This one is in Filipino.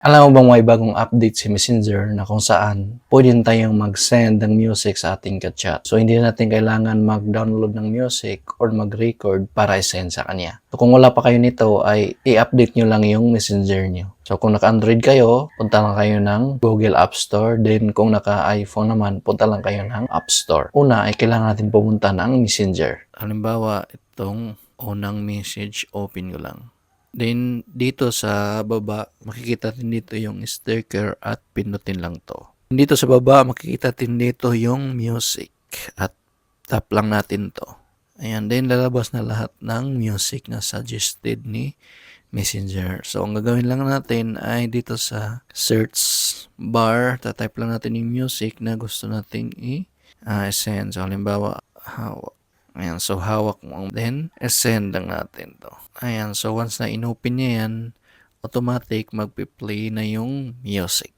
Alam mo bang may bagong update si Messenger na kung saan pwede na tayong mag-send ng music sa ating ka-chat. So, hindi natin kailangan mag-download ng music or mag-record para i-send sa kanya. So, kung wala pa kayo nito ay i-update nyo lang yung Messenger nyo. So, kung naka-Android kayo, punta lang kayo ng Google App Store. Then, kung naka-iPhone naman, punta lang kayo ng App Store. Una ay kailangan natin pumunta ng Messenger. Halimbawa, itong unang message, open ko lang. Then, dito sa baba, makikita din dito yung sticker at pindutin lang to. Dito sa baba, makikita din dito yung music at tap lang natin to. Ayan, then lalabas na lahat ng music na suggested ni Messenger. So, ang gagawin lang natin ay dito sa search bar, tatype lang natin yung music na gusto nating i-send. So, halimbawa, hawak. Ayan, so hawak mo. Then, send lang natin to. Ayan, so once na inopen niya yan, automatic magpi-play na yung music.